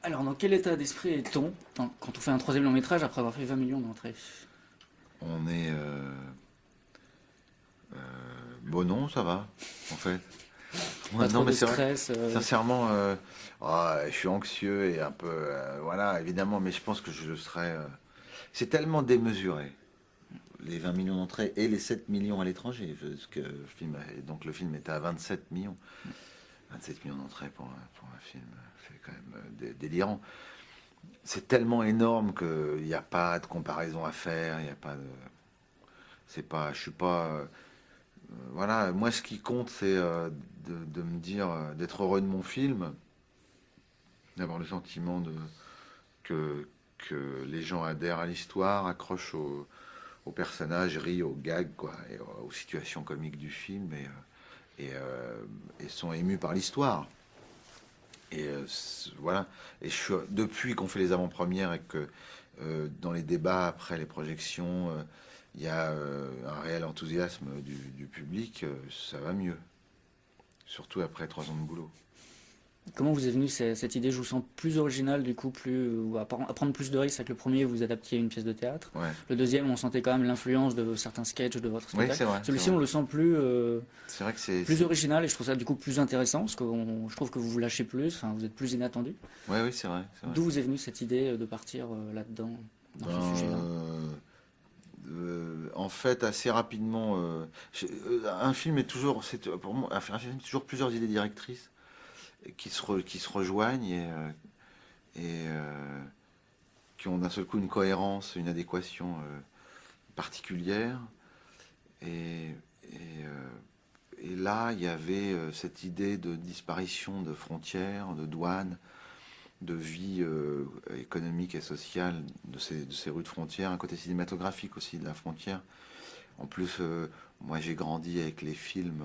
Alors, dans quel état d'esprit est-on quand on fait un troisième long métrage après avoir fait 20 millions d'entrées? On est... bon, non, ça va, en fait. Pas Ouais, non, trop mais de c'est vrai. stress. Sincèrement, je suis anxieux et un peu... voilà, évidemment, mais je pense que je le serai... c'est tellement démesuré, les 20 millions d'entrées et les 7 millions à l'étranger. Parce que donc le film était à 27 millions. 27 millions d'entrées pour un film, c'est quand même délirant. C'est tellement énorme qu'il n'y a pas de comparaison à faire, il n'y a pas de... C'est pas... Je suis pas... voilà, moi ce qui compte c'est de me dire, d'être heureux de mon film, d'avoir le sentiment que les gens adhèrent à l'histoire, accrochent aux personnages, rient aux gags, quoi, et aux situations comiques du film, et sont émus par l'histoire. Et voilà. Et depuis qu'on fait les avant-premières et que dans les débats après les projections, il y a un réel enthousiasme du public, ça va mieux. Surtout après 3 ans de boulot. Comment vous est venue cette idée? Je vous sens plus original, du coup, ou à prendre plus de risques avec le premier, vous adaptiez une pièce de théâtre. Ouais. Le deuxième, on sentait quand même l'influence de certains sketchs de votre Oui, spectacle. c'est vrai, c'est Celui-ci, vrai. on le sent C'est vrai que plus original et je trouve ça du coup plus intéressant parce que je trouve que vous vous lâchez plus, enfin, vous êtes plus inattendu. ouais, oui, c'est vrai, c'est vrai. D'où vous est venue cette idée de partir là-dedans, dans ce Ben, sujet-là? en fait, assez rapidement, un film est toujours, pour moi, un film est toujours plusieurs idées directrices qui se rejoignent et qui ont d'un seul coup une cohérence, une adéquation particulière. Et, et, euh, et là, il y avait cette idée de disparition de frontières, de douanes, de vie économique et sociale de ces rues de frontières, un côté cinématographique aussi de la frontière. En plus, moi j'ai grandi avec les films,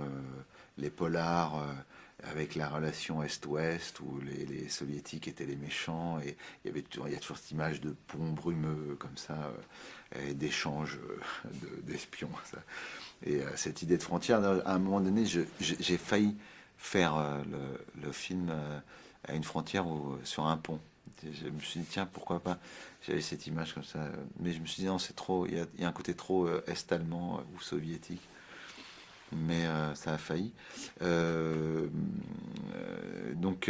les polars, avec la relation Est-Ouest, où les soviétiques étaient les méchants, et il y a toujours cette image de pont brumeux comme ça, et d'échanges d'espions. Ça. Et cette idée de frontière, à un moment donné, j'ai failli faire le film à une frontière sur un pont. Je me suis dit, tiens, pourquoi pas. J'avais cette image comme ça. Mais je me suis dit, non, c'est trop. Il y a un côté trop est-allemand ou soviétique. Mais ça a failli. Euh, donc,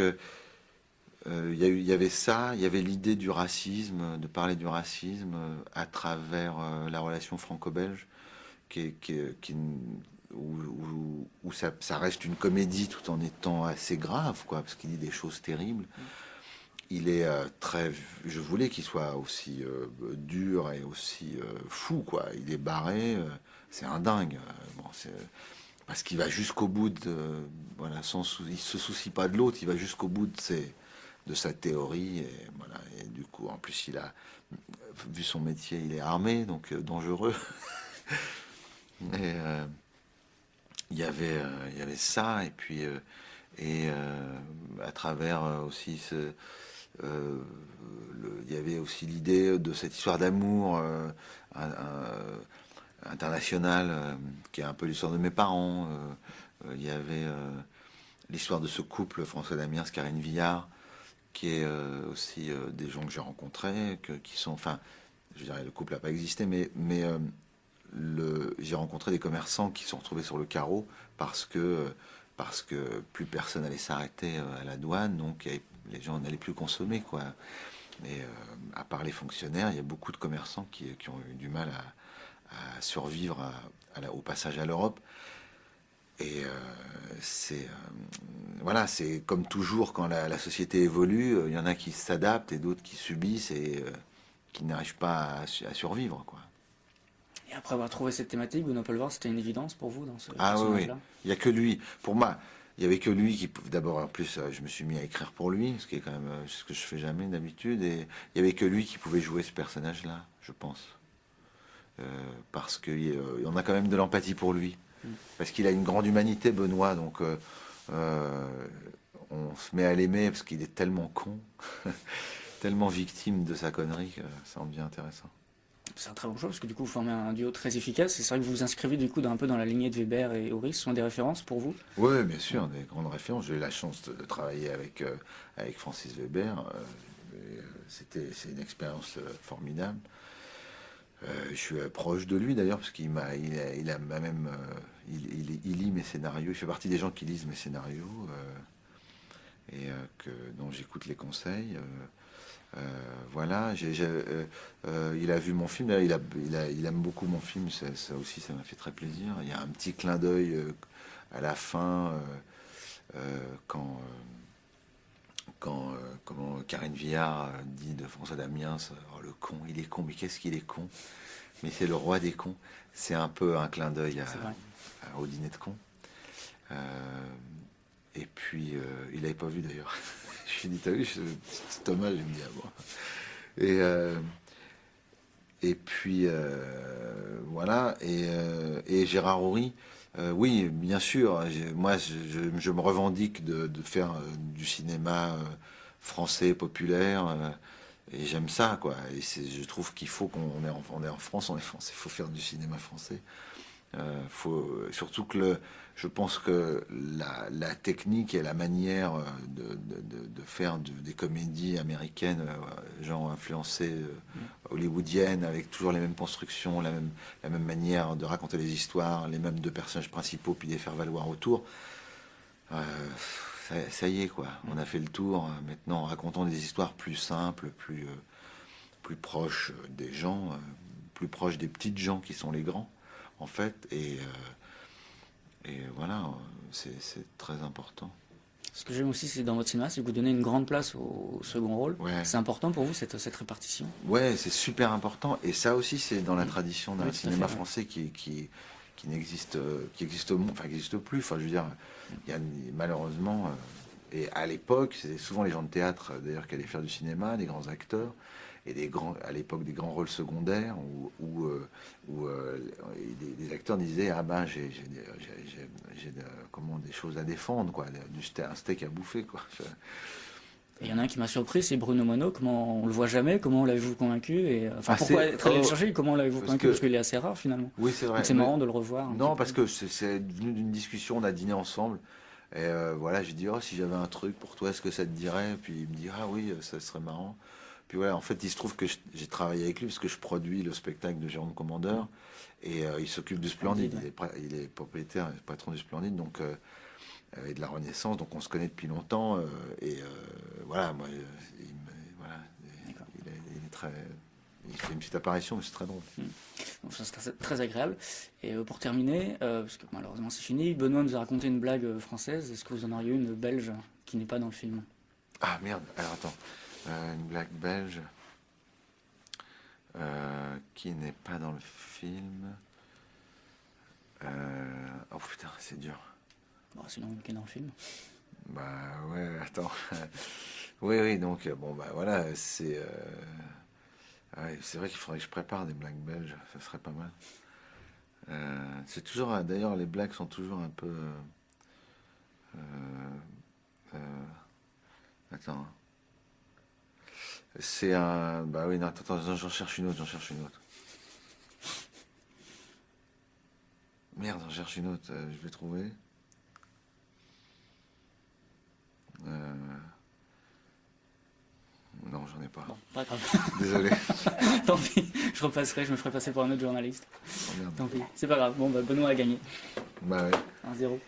il y avait ça. Il y avait l'idée du racisme, de parler du racisme à travers la relation franco-belge, où ça reste une comédie tout en étant assez grave, quoi, parce qu'il dit des choses terribles. Il est très. Je voulais qu'il soit aussi dur et aussi fou, quoi. Il est barré, c'est un dingue. Parce qu'il va jusqu'au bout de. Voilà, il se soucie pas de l'autre, il va jusqu'au bout de sa théorie. Et, voilà, et du coup, en plus, vu son métier, il est armé, donc dangereux. Et il y avait ça, et puis. À travers aussi il y avait aussi l'idée de cette histoire d'amour internationale qui est un peu l'histoire de mes parents. Il y avait l'histoire de ce couple François Damiens, Karine Villard, qui est aussi des gens que j'ai rencontrés, qui sont, enfin, je dirais le couple n'a pas existé, mais j'ai rencontré des commerçants qui se sont retrouvés sur le carreau parce que plus personne allait s'arrêter à la douane, donc les gens n'allaient plus consommer, quoi. Et à part les fonctionnaires, il y a beaucoup de commerçants qui ont eu du mal à survivre au passage à l'Europe. Et voilà, c'est comme toujours quand la société évolue, il y en a qui s'adaptent et d'autres qui subissent et qui n'arrivent pas à survivre, quoi. Et après avoir trouvé cette thématique, Benoît Poelvoorde, c'était une évidence pour vous dans ce Ah oui, oui. personnage-là? Il n'y a que lui. Pour moi, il n'y avait que lui qui pouvait. D'abord, en plus, je me suis mis à écrire pour lui, ce qui est quand même ce que je fais jamais d'habitude. Et il n'y avait que lui qui pouvait jouer ce personnage-là, je pense. Parce qu'il on a quand même de l'empathie pour lui. Parce qu'il a une grande humanité, Benoît. Donc, euh, on se met à l'aimer parce qu'il est tellement con, tellement victime de sa connerie que ça en devient intéressant. C'est un très bon choix parce que du coup vous formez un duo très efficace et c'est vrai que vous vous inscrivez du coup un peu dans la lignée de Weber et Horis, ce sont des références pour vous? Oui, bien sûr, des grandes références. J'ai eu la chance de travailler avec Francis Weber. c'est une expérience formidable. Je suis proche de lui d'ailleurs, parce il a même, il lit mes scénarios. Il fait partie des gens qui lisent mes scénarios dont j'écoute les conseils. Voilà, il a vu mon film, il aime beaucoup mon film, ça aussi ça m'a fait très plaisir. Il y a un petit clin d'œil à la fin quand, comment Karine Viard dit de François Damiens, oh, le con, il est con, mais qu'est-ce qu'il est con? Mais c'est le roi des cons. C'est un peu un clin d'œil au dîner de cons. Et puis, il n'avait pas vu d'ailleurs. Je lui ai dit, t'as vu, c'est Thomas, il me dit, ah bon. Et puis, voilà. Et Gérard Houry, oui, bien sûr. Moi, je me revendique de faire du cinéma français populaire. Et j'aime ça, quoi. Et je trouve qu'il faut qu'on est en France, on est français, il faut faire du cinéma français. Surtout que je pense que la technique et la manière de faire des comédies américaines, genre influencées hollywoodiennes, avec toujours les mêmes constructions, la même manière de raconter les histoires, les mêmes deux personnages principaux, puis les faire valoir autour. Ça y est, quoi. On a fait le tour. Maintenant, racontons des histoires plus simples, plus proches des gens, plus proches des petites gens qui sont les grands, en fait. Et voilà, c'est très important. Ce que j'aime aussi, c'est dans votre cinéma, c'est que vous donnez une grande place au second rôle. Ouais. C'est important pour vous, cette répartition? Ouais, c'est super important. Et ça aussi, c'est dans la tradition d'un Oui, cinéma fait, français qui n'existe enfin, qui n'existe plus. Enfin, je veux dire, il y a malheureusement, et à l'époque, c'était souvent les gens de théâtre, d'ailleurs, qui allaient faire du cinéma, des grands acteurs, et à l'époque, des grands rôles secondaires, où des acteurs disaient, ah ben, j'ai comment, des choses à défendre, quoi, un steak à bouffer, quoi. Et il y en a un qui m'a surpris, c'est Bruno Monod. Comment on le voit jamais? Comment l'avez-vous convaincu? Et enfin, pourquoi être allé le chercher? Comment l'avez-vous convaincu? Parce qu'il est assez rare finalement. Oui, c'est vrai. Donc c'est marrant de le revoir. Non, parce que c'est venu d'une discussion, on a dîné ensemble. Et voilà, j'ai dit, oh, si j'avais un truc pour toi, est-ce que ça te dirait? Puis il me dit, ah oui, ça serait marrant. Puis voilà, en fait, il se trouve que j'ai travaillé avec lui parce que je produis le spectacle de Jérôme Commandeur. Et il s'occupe du Splendide. Il est propriétaire, patron du Splendide, donc, et de la Renaissance. Donc on se connaît depuis longtemps. Voilà, moi, il est très. Il fait une petite apparition, mais c'est très drôle. Donc ça, c'est très agréable. Et pour terminer, parce que malheureusement c'est fini, Benoît nous a raconté une blague française. Est-ce que vous en auriez une belge qui n'est pas dans le film? Ah merde, alors attends. Une blague belge qui n'est pas dans le film. Oh putain, c'est dur. Bon, sinon, qui est dans le film. Bah ouais, attends. Oui, donc bon, bah voilà, c'est vrai qu'il faudrait que je prépare des blagues belges, ça serait pas mal. C'est toujours, d'ailleurs, les blagues sont toujours un peu. Attends. C'est un. Bah oui, non, attends, j'en cherche une autre. Merde, j'en cherche une autre, je vais trouver. Non, j'en ai pas. Bon, pas grave. Désolé. Tant pis, je me ferai passer pour un autre journaliste. Oh, merde. Tant pis, c'est pas grave. Bon, bah, Benoît a gagné. Bah ouais. 1-0.